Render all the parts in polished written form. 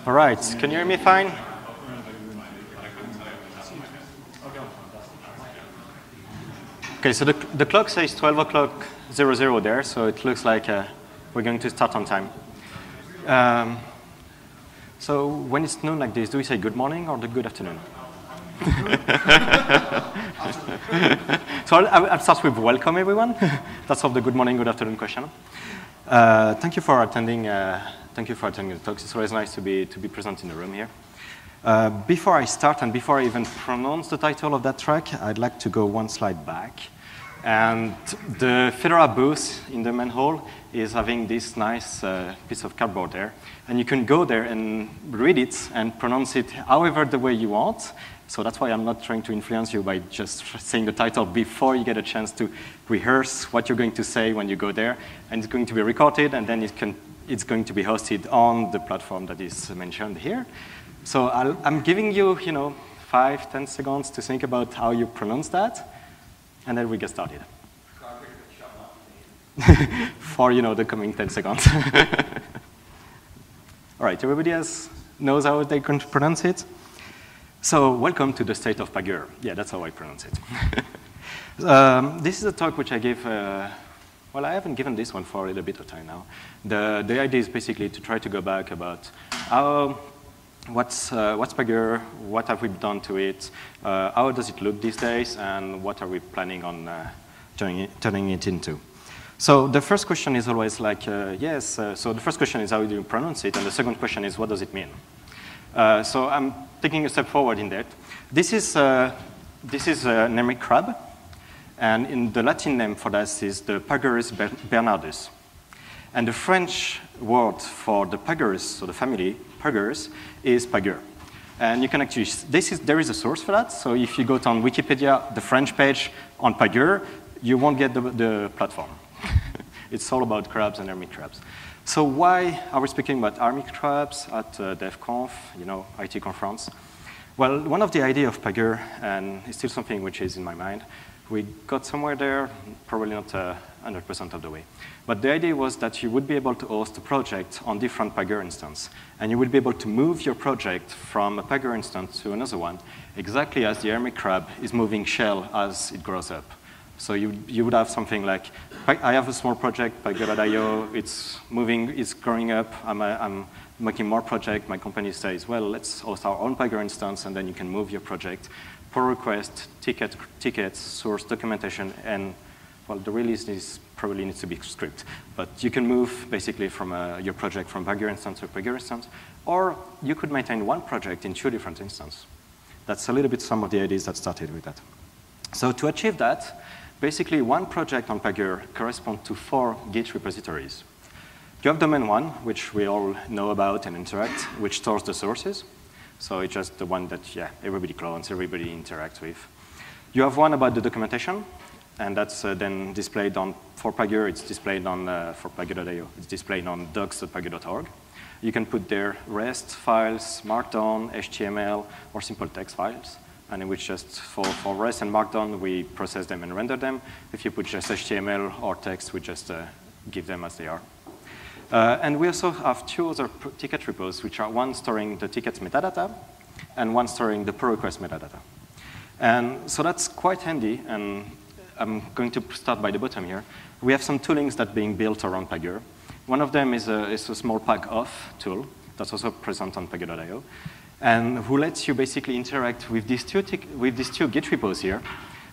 All right, can you hear me fine? Okay, so the clock says 12 o'clock 00 there, so it looks like we're going to start on time. So when it's noon like this, do we say good morning or good afternoon? So I'll start with welcome, everyone. That's of the good morning, good afternoon question. Thank you for attending. Thank you for attending the talks. It's always nice to be present in the room here. Before I start and before I even pronounce the title of that track, I'd like to go one slide back. And the Fedora booth in the main hall is having this nice piece of cardboard there. And you can go there and read it and pronounce it however the way you want. So that's why I'm not trying to influence you by just saying the title before you get a chance to rehearse what you're going to say when you go there. And it's going to be recorded, and then it's going to be hosted on the platform that is mentioned here. So I'm giving you, 5-10 seconds to think about how you pronounce that, and then we get started. For, the coming 10 seconds. All right, everybody else knows how they can pronounce it? So welcome to the state of pagure. Yeah, that's how I pronounce it. This is a talk which I gave, well, I haven't given this one for a little bit of time now. The idea is basically to try to go back about what's pagure, what have we done to it, how does it look these days, and what are we planning on turning it into. So the first question is always like, so the first question is how do you pronounce it, and the second question is what does it mean? So I'm taking a step forward in that. This is an hermit crab, and in the Latin name for that is the Pagurus bernardus. And the French word for the pagurus, so the family pagurus, is pagure. And you can actually, there is a source for that. So if you go on Wikipedia, the French page on pagure, you won't get the platform. It's all about crabs and hermit crabs. So why are we speaking about hermit crabs at DevConf, IT conference? Well, one of the ideas of pagure, and it's still something which is in my mind, we got somewhere there, probably not 100% of the way. But the idea was that you would be able to host a project on different pagure instances, and you would be able to move your project from a pagure instance to another one, exactly as the hermit crab is moving shell as it grows up. So you would have something like, I have a small project, pagure.io, it's moving, it's growing up, I'm making more project, my company says, well, let's host our own pagure instance, and then you can move your project, ProQuest, tickets, source, documentation, and, well, the release probably needs to be script, but you can move basically from your project from pagure instance to pagure instance, or you could maintain one project in 2 different instances. That's a little bit some of the ideas that started with that. So to achieve that, basically, one project on pagure corresponds to 4 Git repositories. You have the main one, which we all know about and interact, which stores the sources. So it's just the one that, everybody clones, everybody interacts with. You have one about the documentation, and that's then displayed on, for pagure, it's displayed on, for pagure.io, it's displayed on docs.pagure.org. You can put there REST files, Markdown, HTML, or simple text files. And in which just for REST and Markdown, we process them and render them. If you put just HTML or text, we just give them as they are. And we also have 2 other ticket repos, which are one storing the ticket's metadata and one storing the ProQuest metadata. And so that's quite handy, and I'm going to start by the bottom here. We have some toolings that are being built around pagure. One of them is a small pack-off tool that's also present on pagure.io, and who lets you basically interact with these two Git repos here,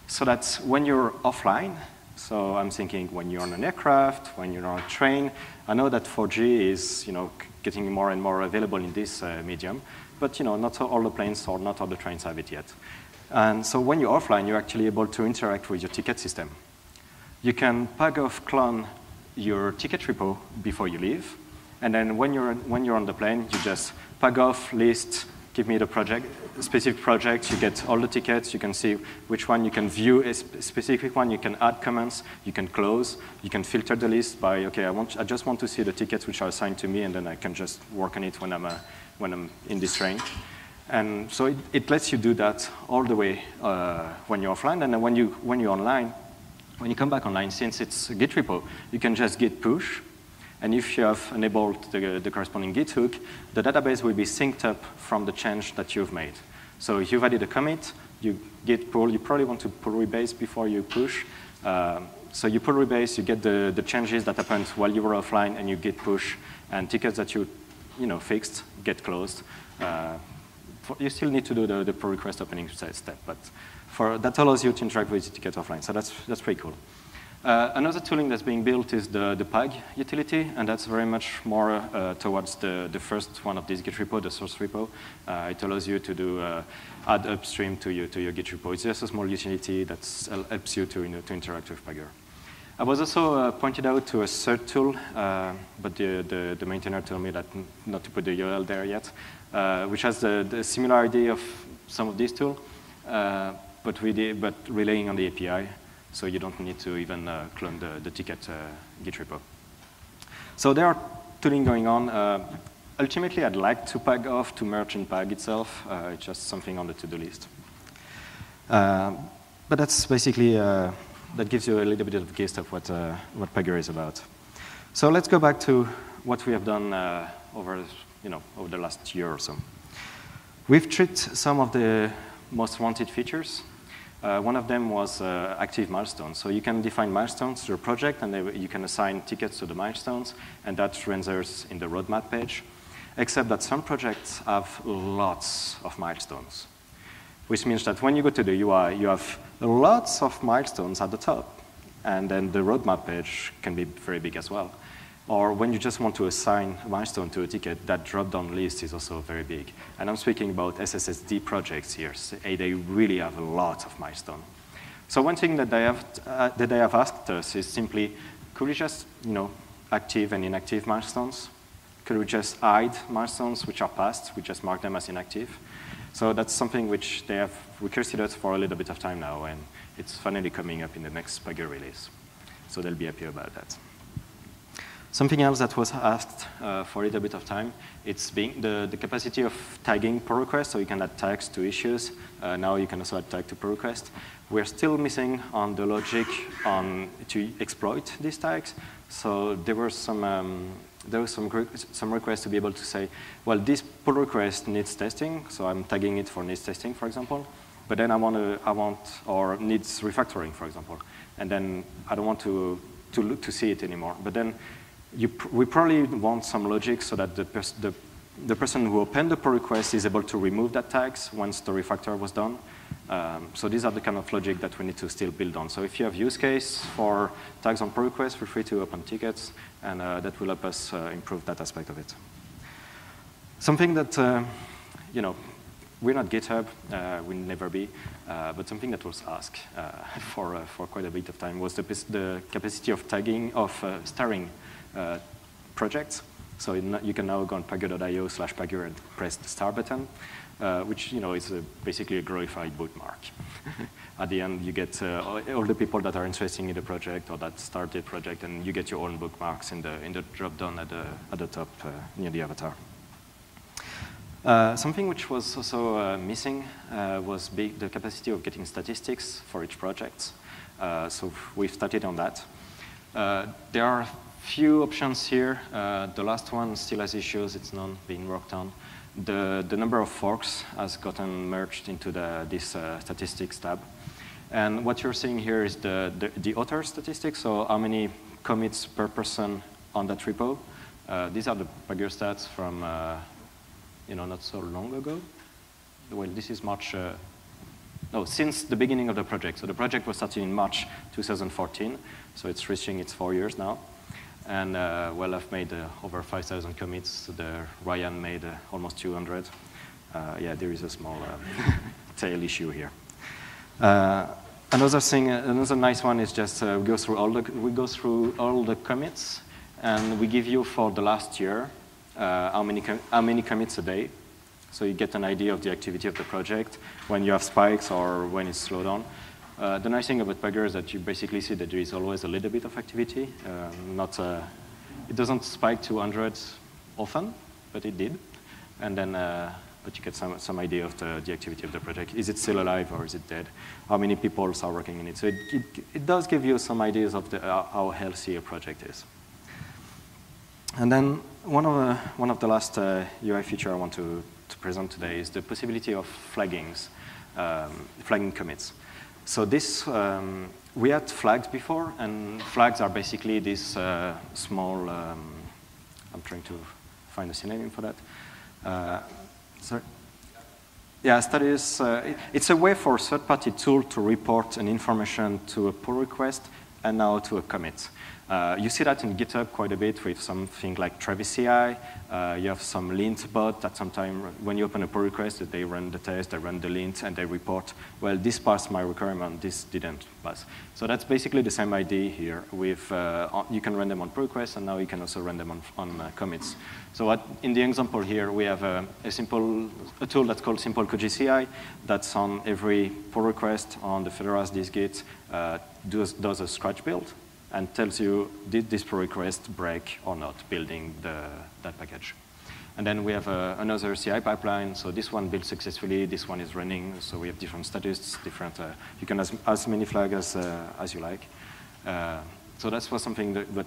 so that when you're offline, so I'm thinking when you're on an aircraft, when you're on a train, I know that 4G is getting more and more available in this medium, but not all the planes or not all the trains have it yet. And so when you're offline, you're actually able to interact with your ticket system. You can pag-off clone your ticket repo before you leave, and then when you're on the plane, you just pag-off, list, give me the project, specific project, you get all the tickets, you can see which one you can view, a specific one, you can add comments, you can close, you can filter the list by, okay, I just want to see the tickets which are assigned to me, and then I can just work on it when I'm in this train. And so it lets you do that all the way when you're offline, and then when you're online, when you come back online, since it's a Git repo, you can just git push, And if you have enabled the corresponding Git hook, the database will be synced up from the change that you've made. So if you've added a commit, you git pull, you probably want to pull rebase before you push. So you pull rebase, you get the changes that happened while you were offline, and you git push, and tickets that you fixed get closed. You still need to do the pull request opening step, but that allows you to interact with the ticket offline. So that's pretty cool. Another tooling that's being built is the pag utility, and that's very much more towards the first one of these Git repo, the source repo. It allows you to do add upstream to your Git repo. It's just a small utility that helps you to interact with Pagure. I was also pointed out to a third tool, but the maintainer told me that not to put the URL there yet, which has the similar idea of some of these tools, but relying on the API. So you don't need to even clone the ticket Git repo. So there are tooling going on. Ultimately, I'd like to pag off to merge in pag itself. It's just something on the to-do list. But that's basically, that gives you a little bit of a gist of what Pagure is about. So let's go back to what we have done over the last year or so. We've treated some of the most wanted features. One of them was active milestones. So you can define milestones to your project, and you can assign tickets to the milestones, and that renders in the roadmap page. Except that some projects have lots of milestones, which means that when you go to the UI, you have lots of milestones at the top, and then the roadmap page can be very big as well. Or when you just want to assign a milestone to a ticket, that drop-down list is also very big. And I'm speaking about SSSD projects here. So they really have a lot of milestones. So one thing that they have asked us is simply, could we just, active and inactive milestones? Could we just hide milestones which are passed? We just mark them as inactive. So that's something which they have requested us for a little bit of time now, and it's finally coming up in the next Pagure release. So they'll be happy about that. Something else that was asked for a little bit of time, it's the capacity of tagging ProQuest, so you can add tags to issues. Now you can also add tag to ProQuest. We're still missing on the logic to exploit these tags. So there were some requests to be able to say, well, this pull request needs testing, so I'm tagging it for needs testing, for example. But then or needs refactoring, for example. And then I don't want to see it anymore. But then we probably want some logic so that the person who opened the pull request is able to remove that tags once the refactor was done. So these are the kind of logic that we need to still build on. So if you have use case for tags on pull request, feel free to open tickets, and that will help us improve that aspect of it. Something that, we're not GitHub, we'll never be, but something that was asked for quite a bit of time was the capacity of tagging, starring projects. So you can now go on pagure.io/pagure and press the star button, which is basically a glorified bookmark. At the end, you get all the people that are interested in the project or that started the project, and you get your own bookmarks in the drop-down at the top near the avatar. Something which was also missing was the capacity of getting statistics for each project. So we've started on that. There are few options here. The last one still has issues. It's not being worked on. The number of forks has gotten merged into this statistics tab. And what you're seeing here is the author statistics, so how many commits per person on that repo. These are the Pagure stats from not so long ago. Well, this is March, since the beginning of the project. So the project was started in March 2014, so it's reaching its 4 years now. And well, I've made over 5,000 commits. Ryan made almost 200. Yeah, there is a small tail issue here. Another nice one is just we go through all the commits, and we give you for the last year how many commits a day. So you get an idea of the activity of the project when you have spikes or when it's slowed down. The nice thing about Pagure is that you basically see that there is always a little bit of activity. It doesn't spike to 100 often, but it did. And then, but you get some idea of the activity of the project. Is it still alive or is it dead? How many people are working in it? So it does give you some ideas of how healthy a project is. And then one of the last UI feature I want to present today is the possibility of flaggings, flagging commits. So this, we had flags before, and flags are basically this small, I'm trying to find a synonym for that. Sorry? Yeah, status, it's a way for a third-party tool to report an information to a pull request and now to a commit. You see that in GitHub quite a bit with something like Travis CI. You have some lint bot that sometimes when you open a pull request, they run the test, they run the lint, and they report, well, this passed my requirement, this didn't pass. So that's basically the same idea here. With you can run them on pull requests, and now you can also run them on commits. So in the example here, we have a tool that's called Simple CI that's on every pull request on the Fedora dist-git, does a scratch build, and tells you, did this pull request break or not, building that package. And then we have another CI pipeline. So this one built successfully, this one is running. So we have different status, different, you can have as many flags as you like. So that was something that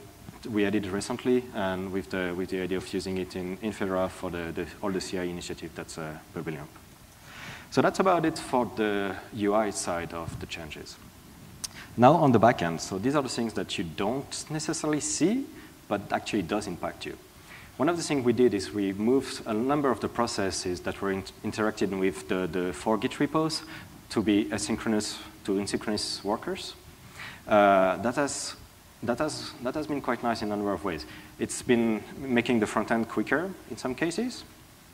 we added recently, and with the idea of using it in Fedora for all the CI initiative that's bubbling up. So that's about it for the UI side of the changes. Now on the backend, so these are the things that you don't necessarily see, but actually does impact you. One of the things we did is we moved a number of the processes that were interacting with the 4 Git repos to be asynchronous to asynchronous workers. That has been quite nice in a number of ways. It's been making the front end quicker in some cases,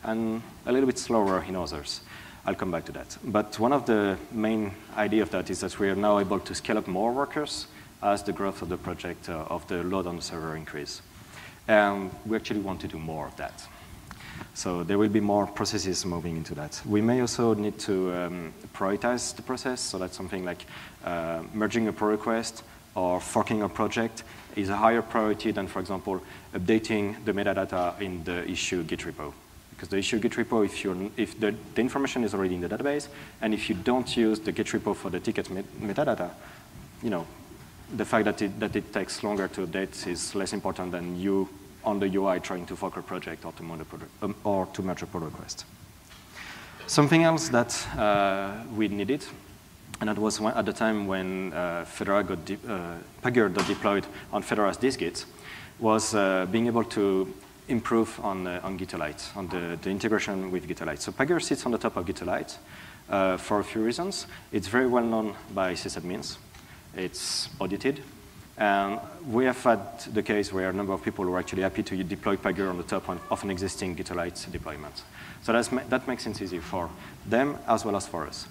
and a little bit slower in others. I'll come back to that. But one of the main ideas of that is that we are now able to scale up more workers as the growth of the project, of the load on the server increase. And we actually want to do more of that. So there will be more processes moving into that. We may also need to prioritize the process. So that's something like merging a pull request or forking a project is a higher priority than, for example, updating the metadata in the issue Git repo. Because the issue Git repo, if the information is already in the database, and if you don't use the Git repo for the ticket metadata, the fact that it takes longer to update is less important than you on the UI trying to fork a project or to merge a pull request. Something else that we needed, and that was at the time when Fedora pagure got deployed on Fedora's dist-git, was being able to improve on Getalight, on the integration with Getalight. So pagure sits on the top of Getalight for a few reasons. It's very well known by sysadmins. It's audited. And we have had the case where a number of people were actually happy to deploy pagure on the top of an existing Getalight deployment. So that makes things easy for them as well as for us.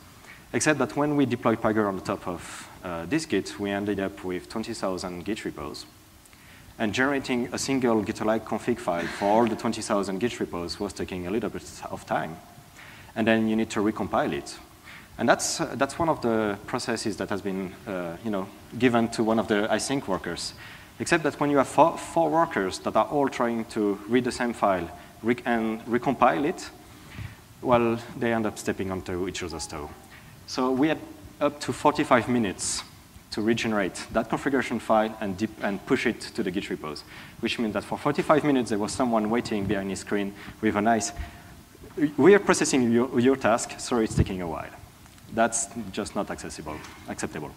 Except that when we deployed pagure on the top of dist-git, we ended up with 20,000 Git repos. And generating a single Getalight config file for all the 20,000 Git repos was taking a little bit of time. And then you need to recompile it. And that's one of the processes that has been given to one of the async workers. Except that when you have four workers that are all trying to read the same file and recompile it, well, they end up stepping onto each other's toe. So we had up to 45 minutes to regenerate that configuration file and push it to the Git repos, which means that for 45 minutes there was someone waiting behind his screen with a nice, we are processing your task, sorry it's taking a while. That's just not acceptable.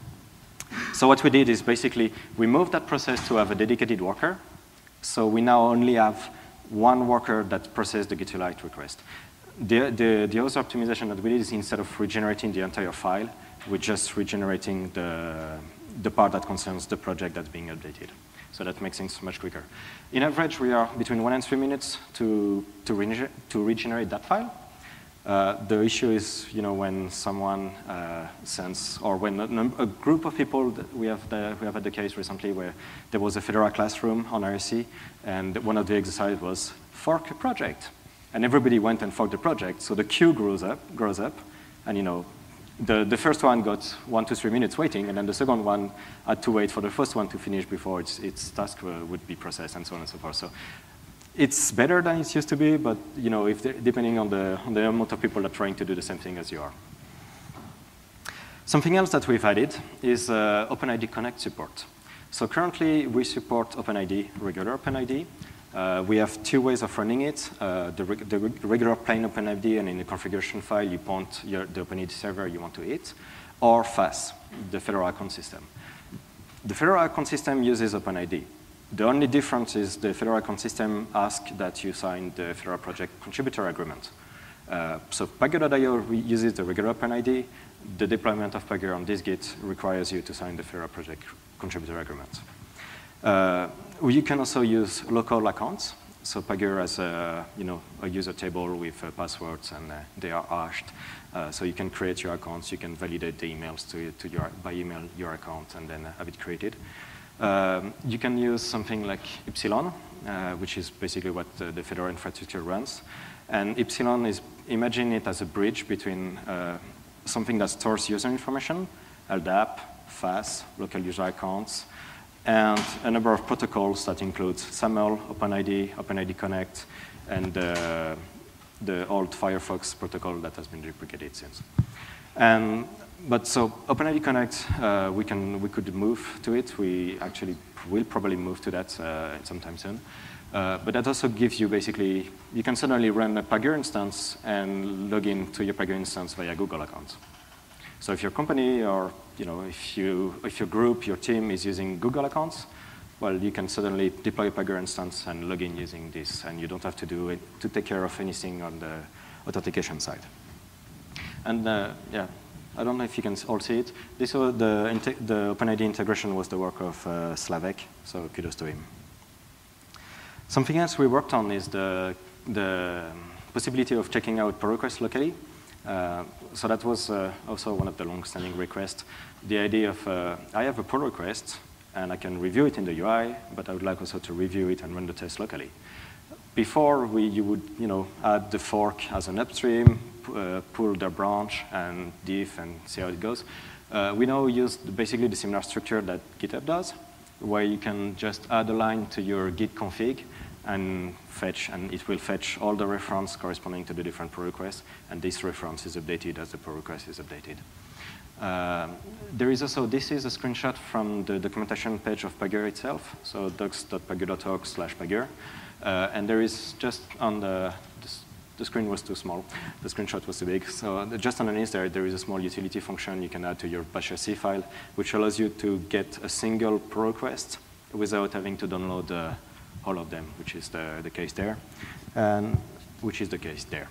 So what we did is basically we moved that process to have a dedicated worker. So we now only have one worker that processes the Getalight request. The other optimization that we did is instead of regenerating the entire file, we're just regenerating the part that concerns the project that's being updated. So that makes things much quicker. In average, we are between 1 and 3 minutes to regenerate that file. The issue is, when someone sends, or when a group of people, we have had the case recently where there was a Fedora classroom on RSC, and one of the exercises was fork a project. And everybody went and forked the project, so the queue grows up, and the first one got 1 to 3 minutes waiting, and then the second one had to wait for the first one to finish before its task would be processed, and so on and so forth. So it's better than it used to be, but depending on the amount of people that are trying to do the same thing as you are. Something else that we've added is openID Connect support. So currently we support openID, regular openID, We have two ways of running it. The regular plain openID, and in the configuration file, you point the openID server you want to hit, or FAS, the Fedora account system. The Fedora account system uses openID. The only difference is the Fedora account system asks that you sign the Fedora project contributor agreement. So pagure.io uses the regular openID. The deployment of Pagure on dist-git requires you to sign the Fedora project contributor agreement. You can also use local accounts. So Pagure has a user table with passwords, and they are hashed. So you can create your accounts. You can validate the emails by email your account and then have it created. You can use something like Epsilon, which is basically what the Fedora infrastructure runs. And Epsilon imagine it as a bridge between something that stores user information, LDAP, FAS, local user accounts, and a number of protocols that includes SAML, openID, openID Connect, and the old Firefox protocol that has been deprecated since. But so openID Connect, we could move to it. We actually will probably move to that sometime soon. But that also gives you basically, you can suddenly run a Pagure instance and log in to your Pagure instance via Google account. So if your company or if your group, your team is using Google accounts, well, you can suddenly deploy a Pagure instance and log in using this, and you don't have to do it to take care of anything on the authentication side. And yeah, I don't know if you can all see it. This was the openID integration was the work of Slavek, so kudos to him. Something else we worked on is the possibility of checking out ProQuest locally. So that was also one of the long-standing requests. The idea of, I have a pull request, and I can review it in the UI, but I would like also to review it and run the test locally. Before, you would add the fork as an upstream, pull the branch and diff and see how it goes. We now use basically the similar structure that GitHub does, where you can just add a line to your git config and fetch, and it will fetch all the reference corresponding to the different pull requests, and this reference is updated as the pull request is updated. There is also, this is a screenshot from the documentation page of Pagure itself, so docs.pagure.org/Pagure, and there is just on the screen was too small, the screenshot was too big, so just underneath there is a small utility function you can add to your bash.rc file, which allows you to get a single pull request without having to download all of them, which is the case there, and which is the case there.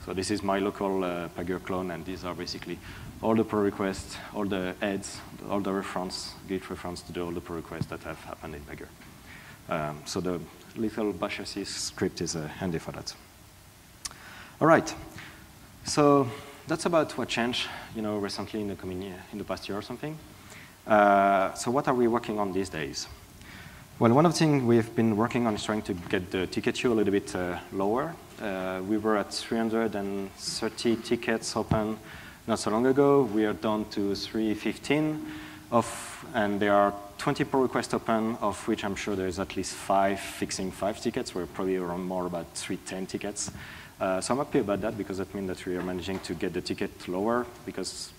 So this is my local Pagure clone, and these are basically all the pull requests, all the heads, all the reference, git reference to all the pull requests that have happened in Pagure. So the little bash.rc script is handy for that. All right, so that's about what changed, recently in the past year or something. So what are we working on these days? Well, one of the things we've been working on is trying to get the ticket queue a little bit lower. We were at 330 tickets open not so long ago. We are down to 315, and there are 20 pull requests open, of which I'm sure there's at least 5 fixing 5 tickets. We're probably around more about 310 tickets. So I'm happy about that because that means that we are managing to get the ticket lower because,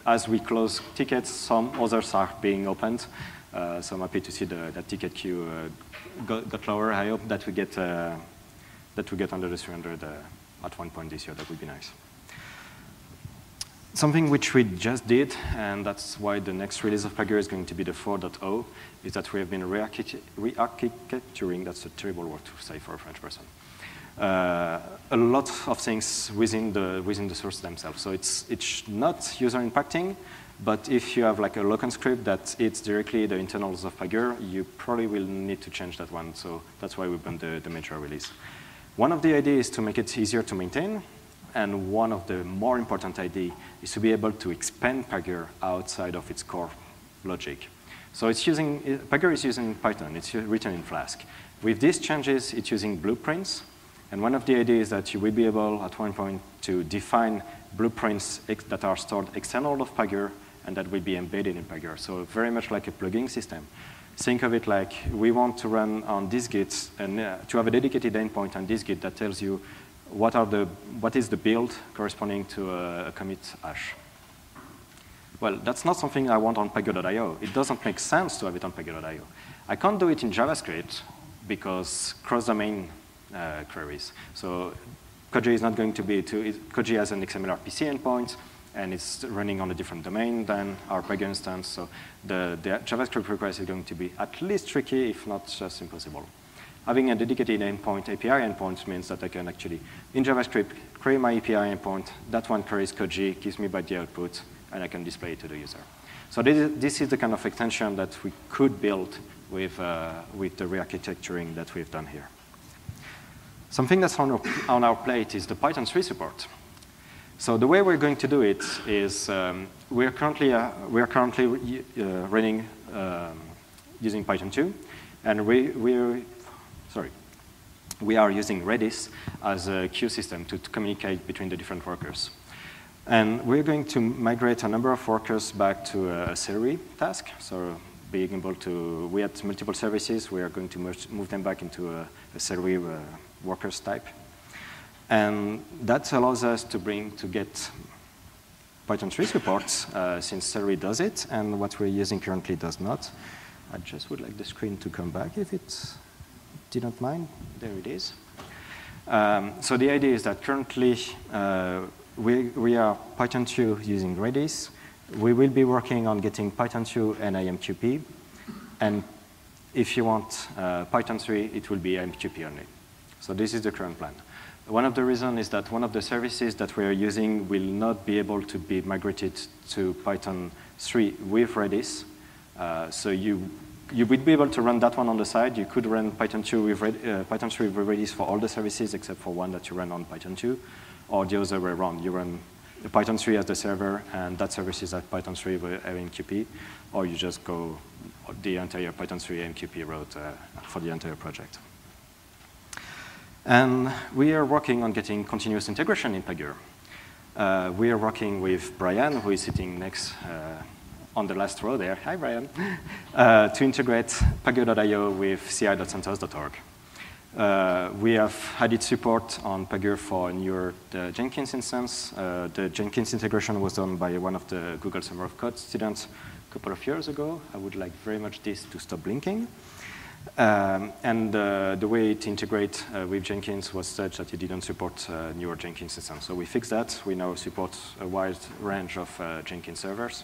as we close tickets, some others are being opened. So I'm happy to see that ticket queue got lower. I hope that we get under the 300 at one point this year. That would be nice. Something which we just did, and that's why the next release of Pagure is going to be the 4.0, is that we have been re-architecturing, that's a terrible word to say for a French person, a lot of things within the source themselves. So it's not user impacting, but if you have like a local script that hits directly the internals of Pagure, you probably will need to change that one. So that's why we've done the major release. One of the ideas is to make it easier to maintain. And one of the more important ideas is to be able to expand Pagure outside of its core logic. So Pagure is using Python. It's written in Flask. With these changes, it's using blueprints. And one of the ideas is that you will be able, at one point, to define blueprints that are stored external of Pagure, and that will be embedded in Pagure. So very much like a plugging system. Think of it like we want to run on dist-git and to have a dedicated endpoint on dist-git that tells you what is the build corresponding to a commit hash. Well, that's not something I want on pagure.io. It doesn't make sense to have it on pagure.io. I can't do it in JavaScript, because cross-domain queries. So Koji is not going to be Koji has an XML RPC endpoint, and it's running on a different domain than our pagure instance. So the JavaScript request is going to be at least tricky, if not just impossible. Having a dedicated endpoint, API endpoint, means that I can actually, in JavaScript, create my API endpoint. That one queries Koji, gives me back the output, and I can display it to the user. So this is the kind of extension that we could build with the re-architecturing that we've done here. Something that's on our plate is the Python 3 support. So the way we're going to do it is we are currently running using Python 2, and we are using Redis as a queue system to communicate between the different workers. And we're going to migrate a number of workers back to a Celery task. So being able to, we had multiple services. We are going to move them back into a Celery workers type. And that allows us to get Python 3 support since Celery does it, and what we're using currently does not. I just would like the screen to come back if it didn't mind. There it is. So the idea is that currently we are Python 2 using Redis. We will be working on getting Python 2 and IMQP. And if you want Python 3, it will be IMQP only. So this is the current plan. One of the reasons is that one of the services that we are using will not be able to be migrated to Python 3 with Redis. So you would be able to run that one on the side. You could run Python 2 with Python 3 with Redis for all the services except for one that you run on Python 2, or the other way around. You run Python 3 as the server, and that service is at Python 3 with IMQP, or you just go the entire Python 3 IMQP route for the entire project. And we are working on getting continuous integration in Pagure. We are working with Brian, who is sitting next on the last row there. Hi, Brian. To integrate pagure.io with ci.centos.org. We have added support on Pagure for newer Jenkins instance. The Jenkins integration was done by one of the Google Summer of Code students a couple of years ago. I would like very much this to stop blinking. And the way it integrates with Jenkins was such that it didn't support newer Jenkins systems. So we fixed that. We now support a wide range of Jenkins servers.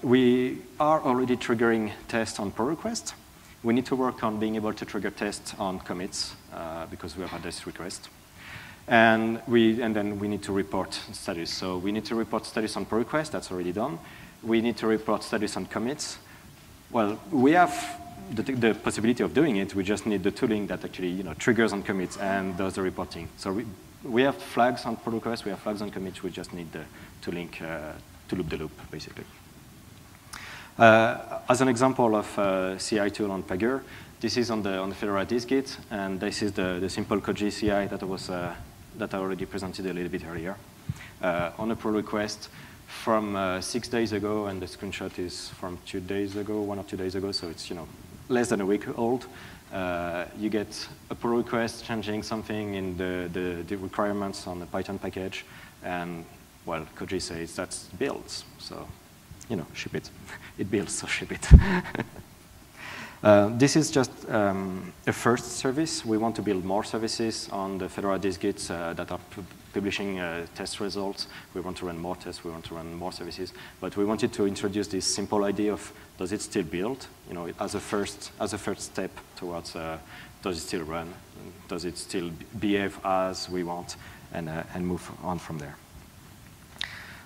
We are already triggering tests on ProQuest. We need to work on being able to trigger tests on commits because we have had this request. And then we need to report status. So we need to report status on ProQuest. That's already done. We need to report status on commits. Well, we have the possibility of doing it. We just need the tooling that actually triggers on commits and does the reporting. So we have flags on ProQuest. We have flags on commits. We just need the tooling to loop the loop, basically. As an example of a CI tool on Pagure, this is on the Fedora dist-git, and this is the simple Koji CI that I already presented a little bit earlier. On a pull request from 6 days ago, and the screenshot is from 2 days ago, 1 or 2 days ago, so it's less than a week old. You get a pull request changing something in the requirements on the Python package, and well, Koji says that's builds, so ship it. It builds, so ship it. This is just a first service. We want to build more services on the Fedora dist-git that are publishing test results. We want to run more tests. We want to run more services. But we wanted to introduce this simple idea of does it still build? As a first step towards does it still run? Does it still behave as we want? And move on from there.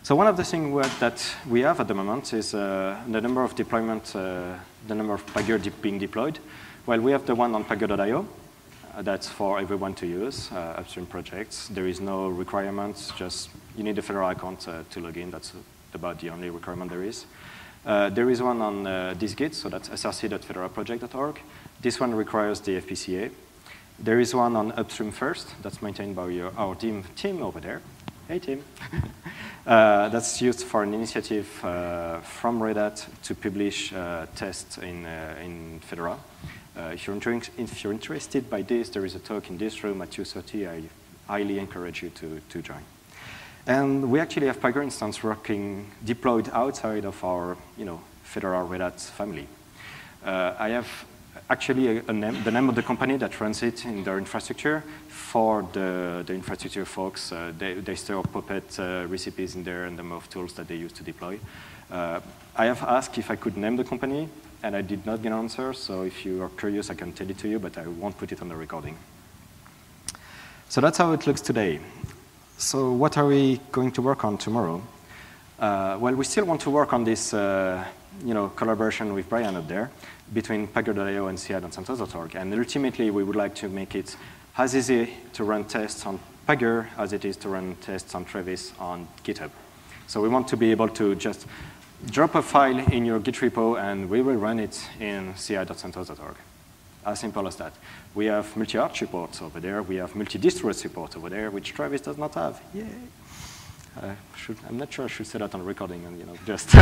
So one of the things that we have at the moment is the number of deployment, the number of Pagure being deployed. Well, we have the one on pagure.io. That's for everyone to use, upstream projects. There is no requirements, just you need a Fedora account to log in. That's about the only requirement there is. There is one on dist-git, so that's src.fedoraproject.org. This one requires the FPCA. There is one on upstream first. That's maintained by our team over there. Hey, team. That's used for an initiative from Red Hat to publish tests in Fedora. If you're interested by this, there is a talk in this room at 2:30. I highly encourage you to join. And we actually have Pagure instance deployed outside of our Fedora Red Hat family. I have actually the name of the company that runs it in their infrastructure. For the infrastructure folks, they store Puppet recipes in there and the MOV tools that they use to deploy. I have asked if I could name the company, and I did not get an answer. So if you are curious, I can tell it to you, but I won't put it on the recording. So that's how it looks today. So what are we going to work on tomorrow? Well, we still want to work on this collaboration with Brian up there between pagure.io and ci.santos.org. And ultimately, we would like to make it as easy to run tests on Pagure as it is to run tests on Travis on GitHub. So we want to be able to just drop a file in your Git repo, and we will run it in ci.santos.org. As simple as that. We have multi-arch support over there. We have multi-distro support over there, which Travis does not have. Yay! I'm not sure I should say that on recording, and just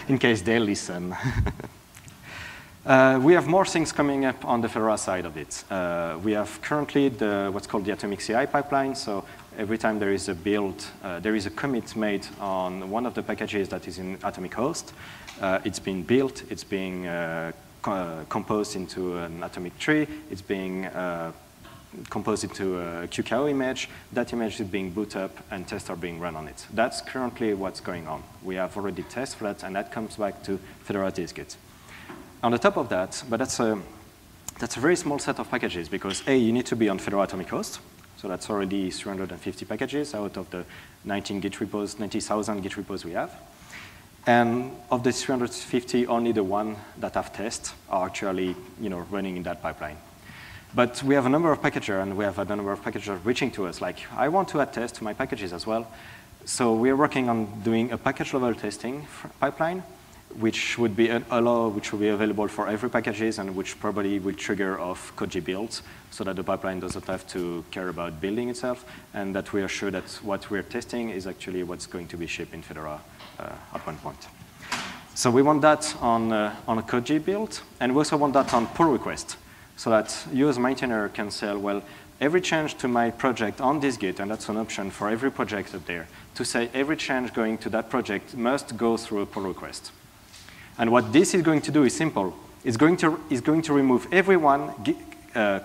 in case they listen. We have more things coming up on the Fedora side of it. We have currently what's called the Atomic CI pipeline. So every time there is a build, there is a commit made on one of the packages that is in Atomic host. It's being built. It's being composed into an atomic tree. It's being composed into a QKO image. That image is being boot up, and tests are being run on it. That's currently what's going on. We have already test flat, and that comes back to Fedora dist-git. On the top of that, but that's a very small set of packages because A, you need to be on Fedora Atomic host. So that's already 350 packages out of the 90,000 Git repos we have. And of the 350, only the one that have tests are actually running in that pipeline. But we have a number of packagers, and we have a number of packagers reaching to us, like, I want to add tests to my packages as well. So we're working on doing a package-level testing pipeline, which would be available for every packages, and which probably will trigger off Koji builds, so that the pipeline doesn't have to care about building itself, and that we are sure that what we're testing is actually what's going to be shipped in Fedora at one point. So we want that on a Koji build, and we also want that on pull request, so that you as maintainer can say, well, every change to my project on this Git, and that's an option for every project up there, to say every change going to that project must go through a pull request. And what this is going to do is simple. It's going to remove everyone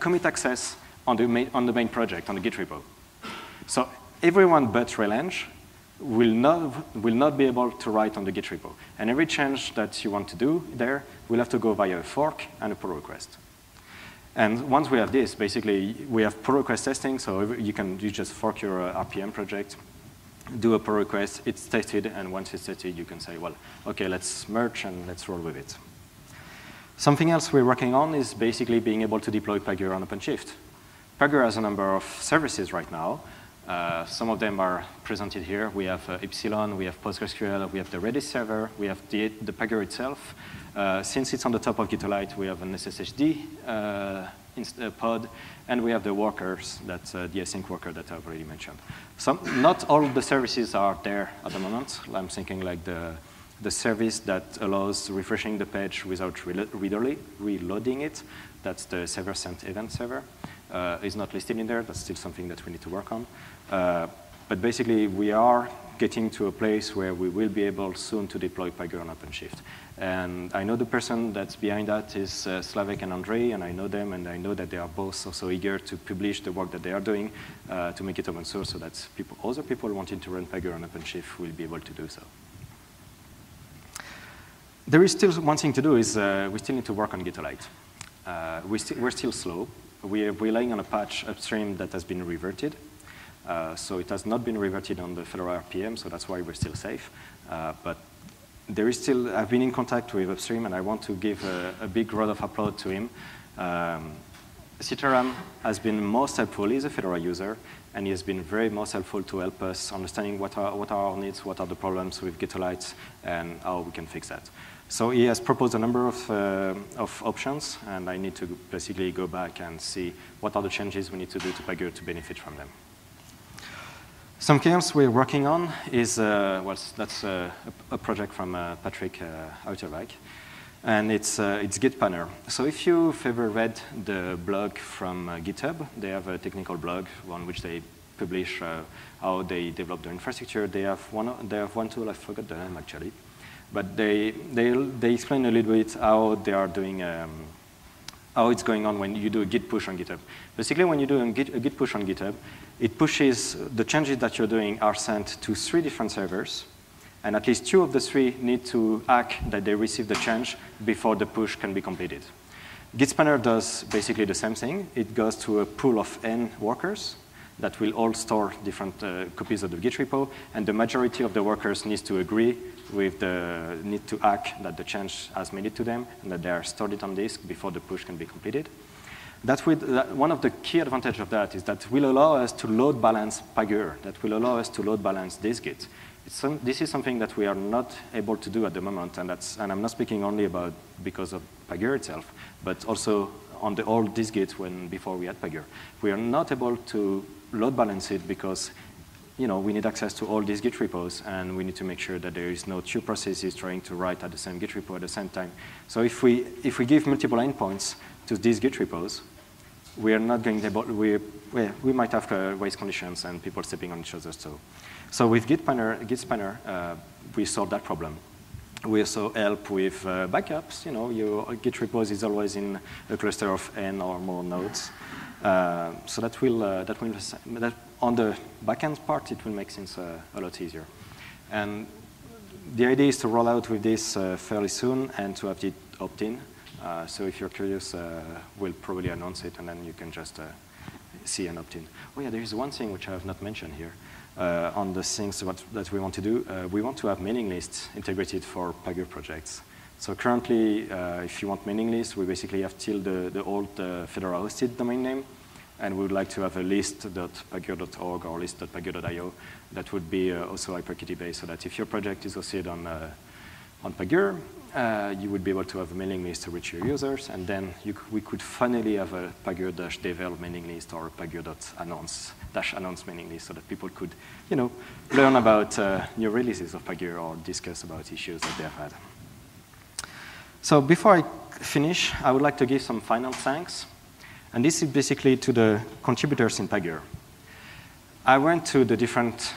commit access on the main project, on the Git repo. So everyone but Relange will not be able to write on the Git repo. And every change that you want to do there will have to go via a fork and a pull request. And once we have this, basically, we have pull request testing, so you just fork your RPM project, do a pull request, it's tested, and once it's tested, you can say, well, okay, let's merge and let's roll with it. Something else we're working on is basically being able to deploy Pagure on OpenShift. Pagure has a number of services right now. Some of them are presented here. We have Epsilon, we have PostgreSQL, we have the Redis server, we have the Pagure itself. Since it's on the top of Getalight, we have an SSHD pod, and we have the workers, that's the async worker that I've already mentioned. Not all the services are there at the moment. I'm thinking like the service that allows refreshing the page without reloading it. That's the server sent event server. Is not listed in there. That's still something that we need to work on. But basically, we are getting to a place where we will be able soon to deploy Pagure on OpenShift. And I know the person that's behind that is Slavek and Andrei, and I know them, and I know that they are both also eager to publish the work that they are doing to make it open source, so that other people wanting to run Pagure on OpenShift will be able to do so. There is still one thing to do is we still need to work on Getalight. We're still slow. We're relying on a patch upstream that has been reverted. So it has not been reverted on the Fedora RPM, so that's why we're still safe. But there is still, I've been in contact with upstream, and I want to give a big round of applause to him. Sitaram has been most helpful. He's a Fedora user, and he has been very most helpful to help us understanding what are our needs, what are the problems with Getalight, and how we can fix that. So he has proposed a number of options, and I need to basically go back and see what are the changes we need to do to Pagure to benefit from them. Something else we're working on is, that's a project from Patrick Outerwijk, and it's Git Panner. So if you've ever read the blog from GitHub, they have a technical blog on which they publish how they develop their infrastructure. They have one tool, I forgot the name actually, but they explain a little bit how they are doing how it's going on when you do a git push on GitHub. Basically, when you do a git push on GitHub, it pushes the changes that you're doing are sent to 3 different servers, and at least 2 of the 3 need to hack that they receive the change before the push can be completed. Git Spanner does basically the same thing. It goes to a pool of n workers that will all store different copies of the Git repo, and the majority of the workers needs to agree with the need to hack that the change has made it to them and that they are stored it on disk before the push can be completed. One of the key advantages of that is that will allow us to load balance pagure, that will allow us to load balance this Git. This is something that we are not able to do at the moment, and I'm not speaking only about because of pagure itself, but also on the old disk Git before we had pagure. We are not able to load balance it because we need access to all these Git repos, and we need to make sure that there is no 2 processes trying to write at the same Git repo at the same time. So if we give multiple endpoints to these Git repos, we are not going to we might have race conditions and people stepping on each other's toe. So with Git Spanner, we solve that problem. We also help with backups. Your Git repos is always in a cluster of n or more nodes. So that on the backend part, it will make things a lot easier. And the idea is to roll out with this fairly soon and to have it opt-in. So if you're curious, we'll probably announce it, and then you can just see an opt-in. Oh yeah, there is one thing which I have not mentioned here. On the things that we want to do, we want to have mailing lists integrated for Pagure projects. So currently, if you want mailing lists, we basically have still the old Fedora hosted domain name, and we would like to have a list.pagure.org or list.pagure.io that would be also HyperKitty based, so that if your project is hosted on Pagure, you would be able to have a mailing list to reach your users, and then we could finally have a pagure-devel mailing list or a pagure.announce mailing list so that people could, learn about new releases of Pagure or discuss about issues that they have had. So before I finish, I would like to give some final thanks, and this is basically to the contributors in Pagure. I went to the different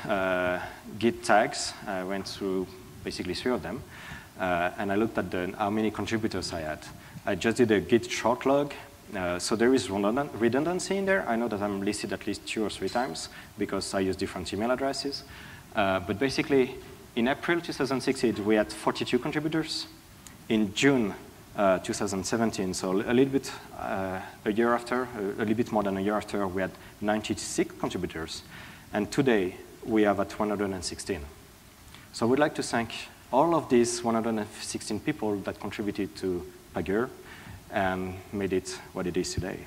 Git tags. I went through basically 3 of them. And I looked at how many contributors I had. I just did a Git short log. So there is redundancy in there. I know that I'm listed at least 2 or 3 times because I use different email addresses. But basically, in April 2016, we had 42 contributors. In June 2017, so a little bit a little bit more than a year after, we had 96 contributors. And today, we have at 116. So I would like to thank all of these 116 people that contributed to Pagure and made it what it is today.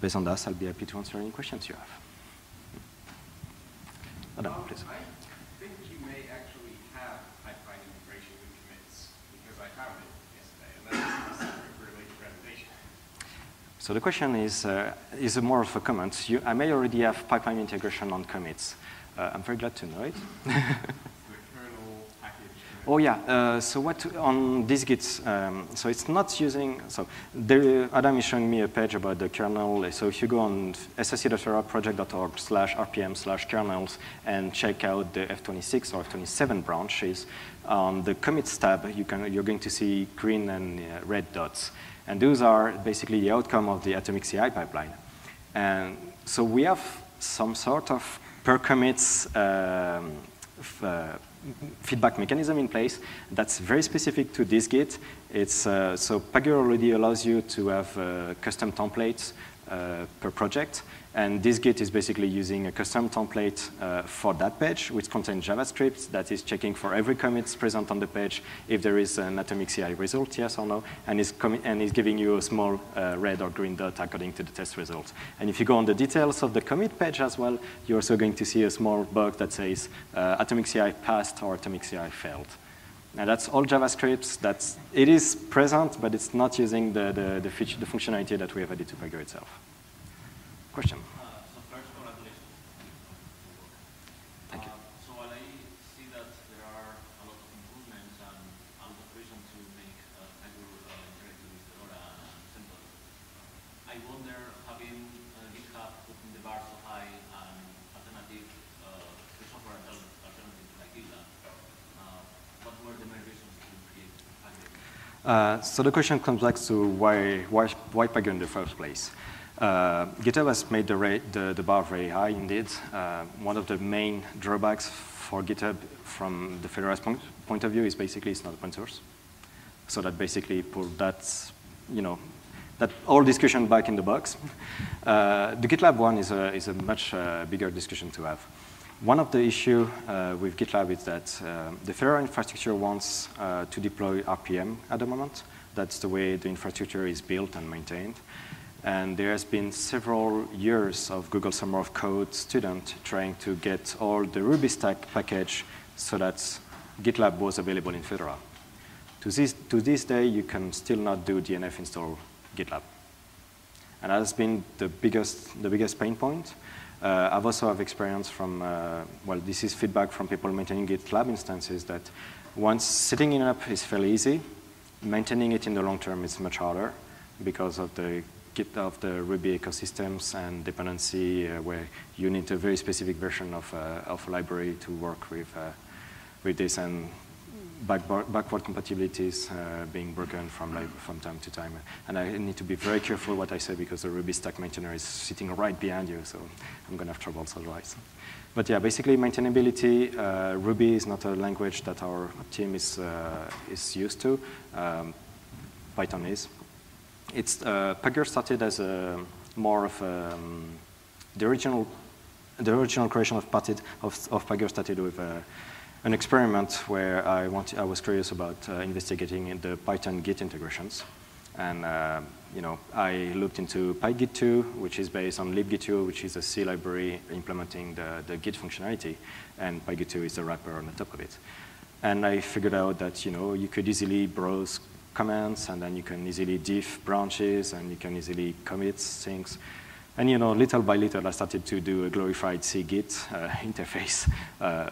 Based on that, I'll be happy to answer any questions you have. Adam, please. I think you may actually have pipeline integration with commits, because I found it yesterday, and that's a separate related presentation. So the question is more of a comment. I may already have pipeline integration on commits. I'm very glad to know it. Oh yeah, so what on this Git, so it's not using, so there, Adam is showing me a page about the kernel. So if you go on ssc.project.org/rpm/kernels and check out the F26 or F27 branches, on the commits tab, you're going to see green and red dots. And those are basically the outcome of the atomic CI pipeline. And so we have some sort of per commits feedback mechanism in place that's very specific to this Git. It's, so Pagure already allows you to have custom templates per project. And this Git is basically using a custom template for that page, which contains JavaScript that is checking for every commit present on the page if there is an atomic CI result, yes or no, and is giving you a small red or green dot according to the test result. And if you go on the details of the commit page as well, you're also going to see a small box that says atomic CI passed or atomic CI failed. Now that's all JavaScript. It is present, but it's not using the functionality that we have added to Pagure itself. Question? So first, congratulations. Thank you. So while I see that there are a lot of improvements and a lot of reason to make Pagure interactive with Fedora and simple, I wonder, having GitHub putting the bar so high and alternative free software alternative like GitLab, what were the main reasons to create Pagure? So the question comes back to why pagure in the first place? GitHub has made the bar very high indeed. One of the main drawbacks for GitHub from the Fedora point of view is basically it's not open source. So that basically put that, that whole discussion back in the box. The GitLab one is a much bigger discussion to have. One of the issues with GitLab is that the Fedora infrastructure wants to deploy RPM at the moment. That's the way the infrastructure is built and maintained. And there has been several years of Google Summer of Code student trying to get all the Ruby stack package so that GitLab was available in Fedora. To this day, you can still not do DNF install GitLab. And that has been the biggest pain point. I've also have experience from, well, this is feedback from people maintaining GitLab instances that once setting it up is fairly easy, maintaining it in the long term is much harder because of the Ruby ecosystems and dependency where you need a very specific version of a library to work with this, and backward compatibilities being broken from time to time. And I need to be very careful what I say because the Ruby stack maintainer is sitting right behind you, so I'm going to have trouble otherwise. But yeah, basically maintainability, Ruby is not a language that our team is used to. Python is. Pagure started as more of the original creation of Pagure started with an experiment where I was curious about investigating the Python Git integrations, and I looked into pygit2, which is based on libgit2, which is a C library implementing the Git functionality, and pygit2 is the wrapper on the top of it. And I figured out that you could easily browse commands, and then you can easily diff branches, and you can easily commit things. And little by little, I started to do a glorified C-Git interface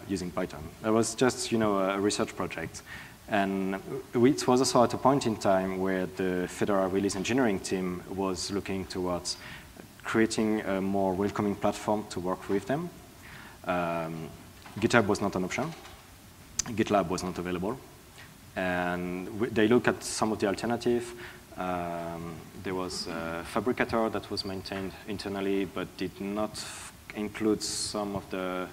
using Python. That was just a research project. And it was also at a point in time where the Fedora release engineering team was looking towards creating a more welcoming platform to work with them. GitHub was not an option. GitLab was not available. And they looked at some of the alternative. There was a Fabricator that was maintained internally, but did not include some of the,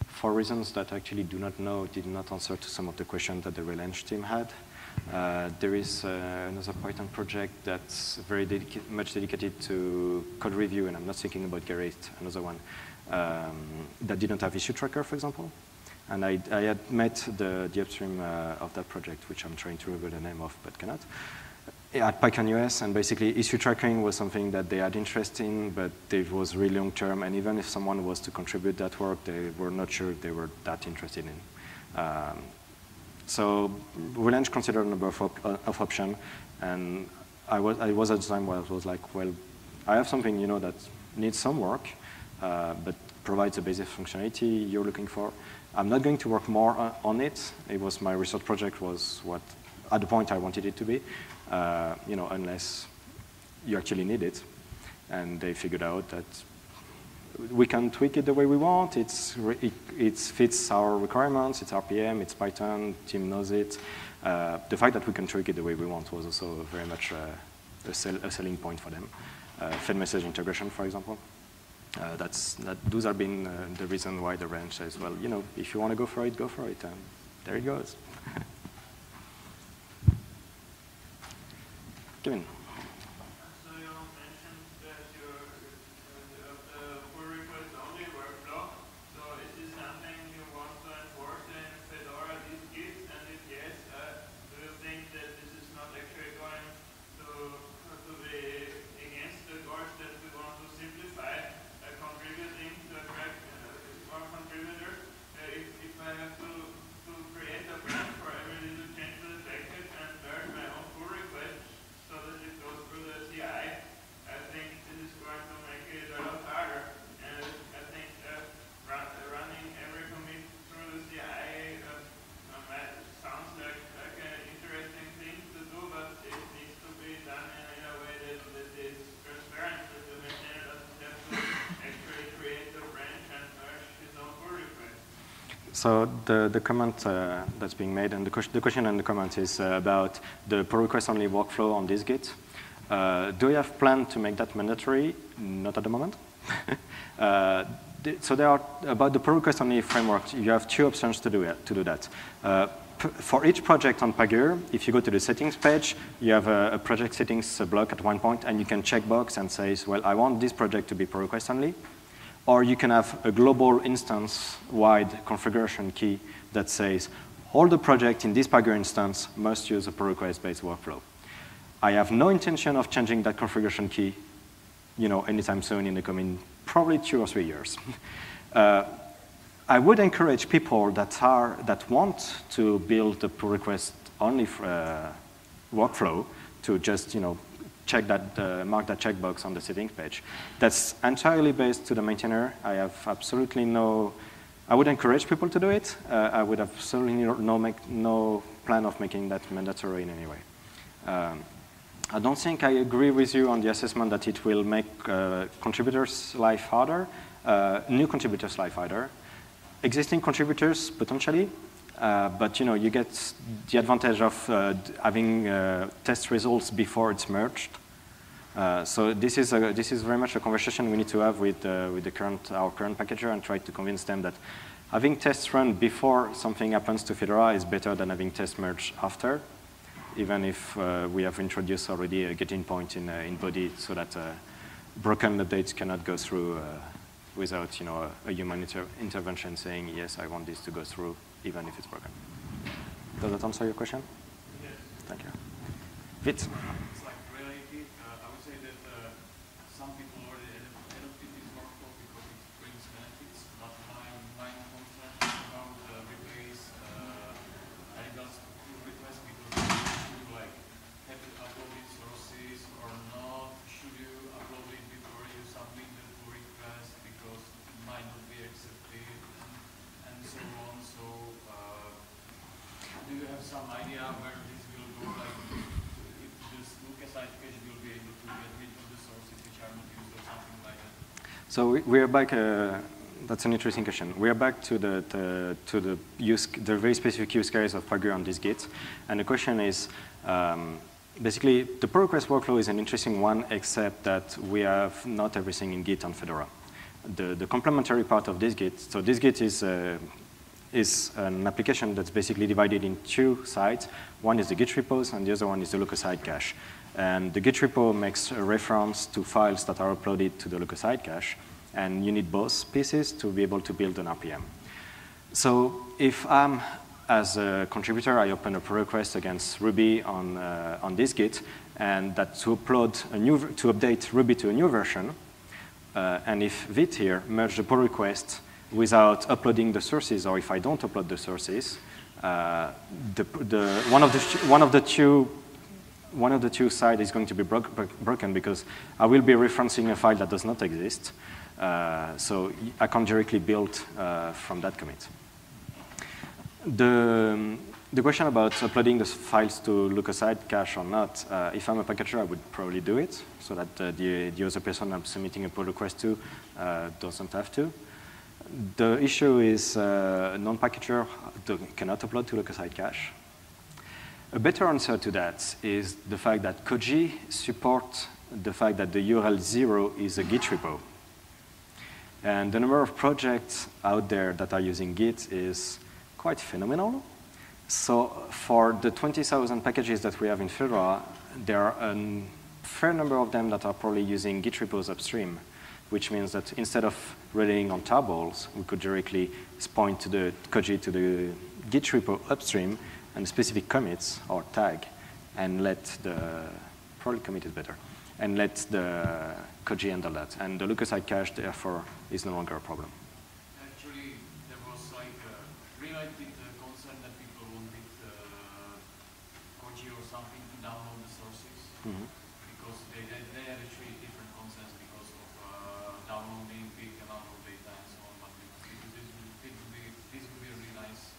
for reasons that I actually do not know, did not answer to some of the questions that the Relange team had. There is another Python project that's very much dedicated to code review, and I'm not thinking about Garrett, another one, that didn't have issue tracker, for example. And I had met the upstream of that project, which I'm trying to remember the name of, but cannot, at PyCon US, and basically issue tracking was something that they had interest in, but it was really long term, and even if someone was to contribute that work, they were not sure they were that interested in. So Relange considered a number of options, and I was at the time where I was like, well, I have something that needs some work, but provides the basic functionality you're looking for. I'm not going to work more on it. It was my research project was what, at the point I wanted it to be, unless you actually need it. And they figured out that we can tweak it the way we want. It fits our requirements. It's RPM. It's Python. Team knows it. The fact that we can tweak it the way we want was also very much a selling point for them. Fed message integration, for example. Those have been the reason why the range says, well, if you want to go for it, go for it. And there it goes. Kevin. So you mentioned that the pull request only workflow. So is this something you want to enforce in Fedora these Git? And if yes, do you think that this is not actually going to be against the goals that we want to simplify contributing to attract more contributors? If I have to create a branch for every little change to the package and learn my own pull request, so that if So the comment that's being made, and the question and the comment is about the pull request only workflow on this Git. Do we have plan to make that mandatory? Not at the moment. So there are, about the pull request only framework, you have two options to do that. For each project on Pagure, if you go to the settings page, you have a project settings block at one point, and you can checkbox and say, well, I want this project to be pull request only. Or you can have a global instance-wide configuration key that says, all the projects in this Pagure instance must use a pull request-based workflow. I have no intention of changing that configuration key, anytime soon in the coming probably 2 or 3 years. I would encourage people that want to build a pull request only workflow to just check that mark that checkbox on the settings page. That's entirely based to the maintainer. I have absolutely I would encourage people to do it. I would have absolutely no plan of making that mandatory in any way. I don't think I agree with you on the assessment that it will make contributors' life harder, new contributors' life harder. Existing contributors, potentially, but you get the advantage of having test results before it's merged. So this is very much a conversation we need to have with our current packager and try to convince them that having tests run before something happens to Fedora is better than having tests merged after, even if we have introduced already a getting point in body so that broken updates cannot go through without a human intervention saying, yes, I want this to go through, even if it's broken. Does that answer your question? Yes. Thank you. Vit. It's like related. I would say that some people already adopted this workflow because it brings benefits, but my concern is about replace items to request because you like have to upload these sources or not. Should you upload it before you submit the pull request because it might not be accepted and so on. So do you have some idea where this will go? Like if this look-aside cache will be able to get rid of the sources which are not used or something like that? So we are back. That's an interesting question. We are back to the very specific use case of Pagure on this Git, and the question is. Basically, the pull request workflow is an interesting one, except that we have not everything in Git on Fedora. The complementary part of this Git, so this Git is an application that's basically divided in two sides. One is the Git repos, and the other one is the local-side cache. And the Git repo makes a reference to files that are uploaded to the local-side cache, and you need both pieces to be able to build an RPM. So if I'm as a contributor, I open a pull request against Ruby on this Git, and that to update Ruby to a new version. And if Vit here merge the pull request without uploading the sources, or if I don't upload the sources, one of the two sides is going to be broken because I will be referencing a file that does not exist. So I can't directly build from that commit. The question about uploading the files to local-side cache or not, if I'm a packager, I would probably do it so that the other person I'm submitting a pull request to doesn't have to. The issue is non-packager cannot upload to local-side cache. A better answer to that is the fact that Koji supports the fact that the URL 0 is a Git repo. And the number of projects out there that are using Git is quite phenomenal. So for the 20,000 packages that we have in Fedora, there are a fair number of them that are probably using Git repos upstream, which means that instead of relying on tarballs, we could directly point to the Koji to the Git repo upstream and specific commits or tag, and let probably commit is better, and let the Koji handle that. And the local-side cache, therefore, is no longer a problem. Actually, there was like a related concern that people wanted Koji or something to download the sources, because they had actually different concerns because of downloading big amount of data and so on. But this would be really nice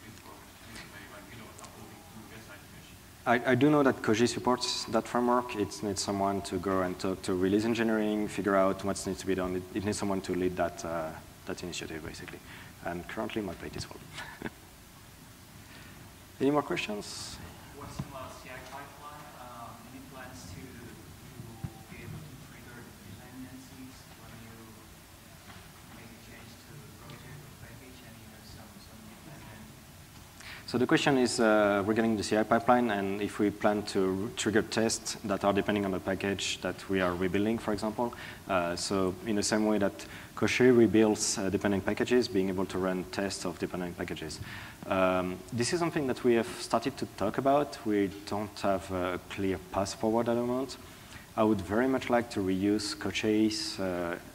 if it worked this way, like uploading to Getalight cache. I do know that Koji supports that framework. It needs someone to go and talk to release engineering, figure out what needs to be done. It needs someone to lead that initiative, basically. and currently my plate is full. Any more questions? What's in the CI pipeline? Any plans to be able to trigger dependencies when you make a change to the project or package and you have some dependent? So the question is regarding the CI pipeline and if we plan to trigger tests that are depending on the package that we are rebuilding, for example. So in the same way that Kosher rebuilds dependent packages, being able to run tests of dependent packages. This is something that we have started to talk about. We don't have a clear path forward at the moment. I would very much like to reuse Kochei's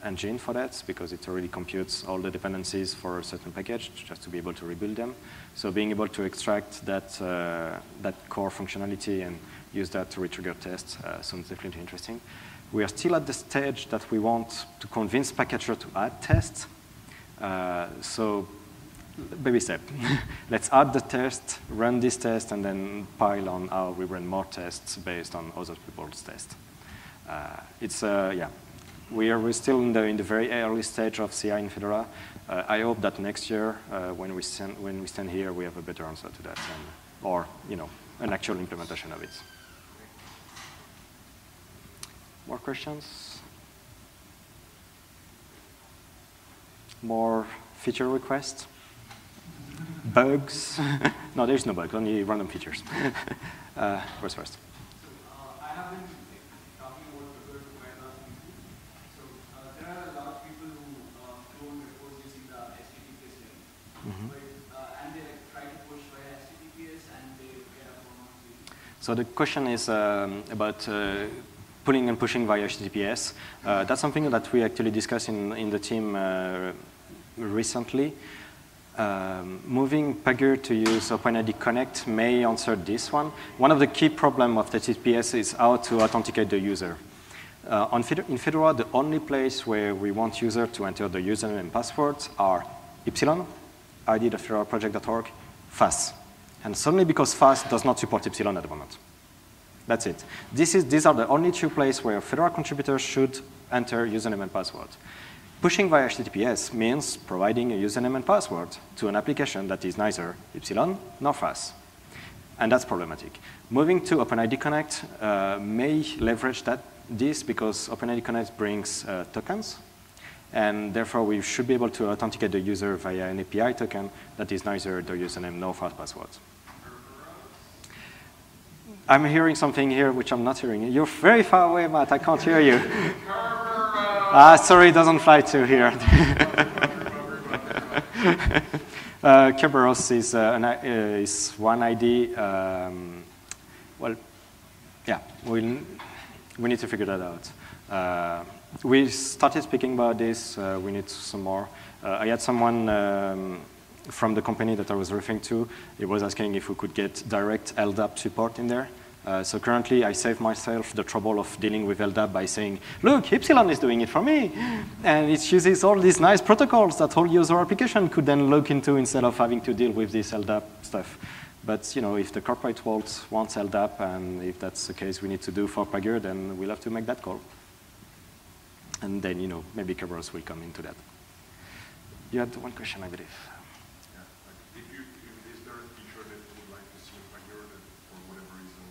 engine for that because it already computes all the dependencies for a certain package just to be able to rebuild them. So being able to extract that, that core functionality and use that to retrigger tests sounds definitely interesting. We are still at the stage that we want to convince packager to add tests. So baby step. Let's add the test, run this test, and then pile on how we run more tests based on other people's tests. Yeah, we're still in the very early stage of CI in Fedora. I hope that next year, when we stand here, we have a better answer to that, or an actual implementation of it. More questions? More feature requests? Bugs? No, there's no bug, only random features. What's first? I have been talking about Pagure to quite a lot of people. So there are a lot of people who clone repos using the HTTPS link. And they try to push via HTTPS and they get a format. So the question is about pulling and pushing via HTTPS. That's something that we actually discussed in the team recently. Moving Pagure to use openID Connect may answer this one. One of the key problems of the HTTPS is how to authenticate the user. In Fedora, the only place where we want user to enter the username and passwords are Epsilon, id.fedoraproject.org, FAS. And suddenly because FAS does not support Epsilon at the moment. That's it. These are the only two places where Fedora contributors should enter username and password. Pushing via HTTPS means providing a username and password to an application that is neither Epsilon nor FAS. And that's problematic. Moving to openID Connect may leverage this because openID Connect brings tokens. And therefore, we should be able to authenticate the user via an API token that is neither the username nor FAS password. I'm hearing something here which I'm not hearing. You're very far away, Matt. I can't hear you. Sorry, it doesn't fly to here. Kerberos is one ID. Well, yeah, we need to figure that out. We started speaking about this. We need some more. I had someone from the company that I was referring to. He was asking if we could get direct LDAP support in there. So currently, I save myself the trouble of dealing with LDAP by saying, look, Epsilon is doing it for me. And it uses all these nice protocols that whole user application could then look into instead of having to deal with this LDAP stuff. But if the corporate world wants LDAP, and if that's the case we need to do for Pagure, then we'll have to make that call. And then, maybe Kerberos will come into that. You had one question, I believe. Is there a feature that you would like to see in Pagure that, for whatever reason,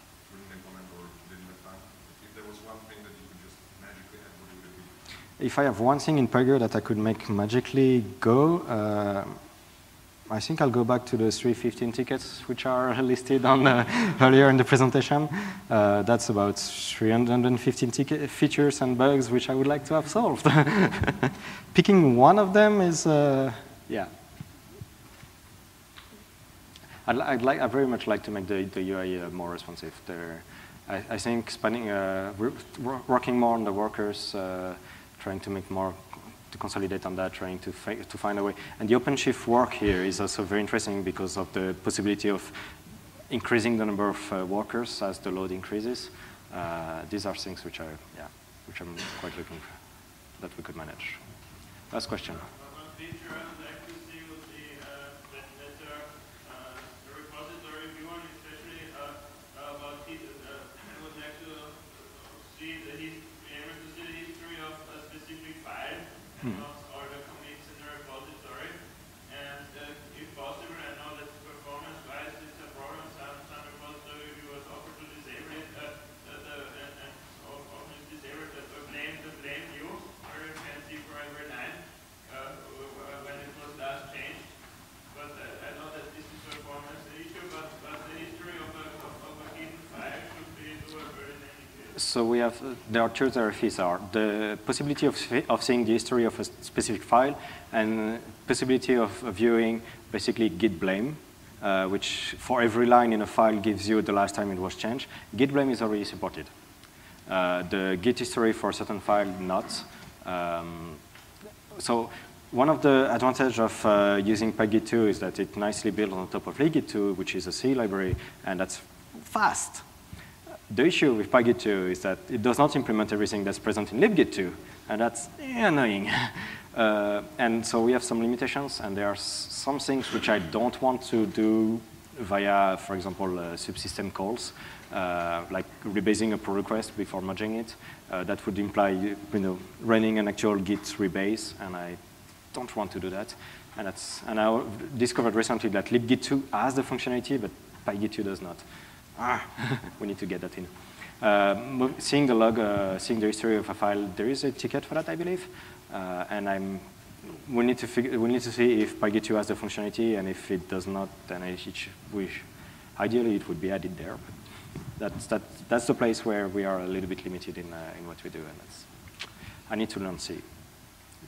you couldn't implement or didn't have time? If there was one thing that you could just magically add, what would it be? If I have one thing in Pagure that I could make magically go, I think I'll go back to the 315 tickets, which are listed on earlier in the presentation. That's about 315 features and bugs which I would like to have solved. Picking one of them is, yeah. I'd very much like to make the UI more responsive. I think spending, working more on the workers, trying to make more, to consolidate on that, trying to find a way. And the OpenShift work here is also very interesting because of the possibility of increasing the number of workers as the load increases. These are things which I'm quite looking for, that we could manage. Last question. One feature I'd like to see would be that the repository view, and especially about I would like to see be able to see the history of a specific file. Or the commits in the repository. So we have, there are two therapies are the possibility of seeing the history of a specific file and possibility of viewing basically git blame, which for every line in a file gives you the last time it was changed. Git blame is already supported. The git history for a certain file, not. So one of the advantages of using pagure is that it nicely builds on top of libgit2, which is a C library, and that's fast. The issue with pagure is that it does not implement everything that's present in libgit2, and that's annoying. And so we have some limitations, and there are some things which I don't want to do via, for example, subsystem calls, like rebasing a pull request before merging it. That would imply running an actual git rebase, and I don't want to do that. And I discovered recently that libgit2 has the functionality, but pagure does not. We need to get that in. Seeing the log, seeing the history of a file, there is a ticket for that, I believe. And we need to see if pagure has the functionality, and if it does not, then ideally it would be added there. But that's the place where we are a little bit limited in what we do, and I need to learn C.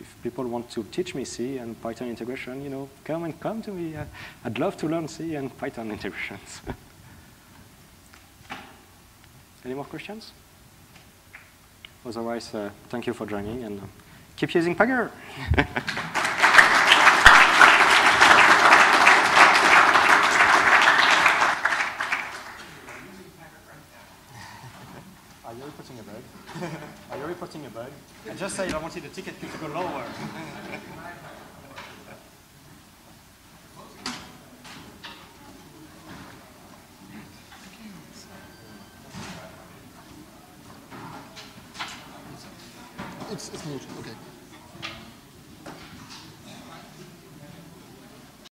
If people want to teach me C and Python integration, come to me. I'd love to learn C and Python integrations. Any more questions? Otherwise, thank you for joining, and keep using pagure. Are you reporting a bug? Are you reporting a bug? I just said I wanted the ticket queue to go lower. It's muted, okay.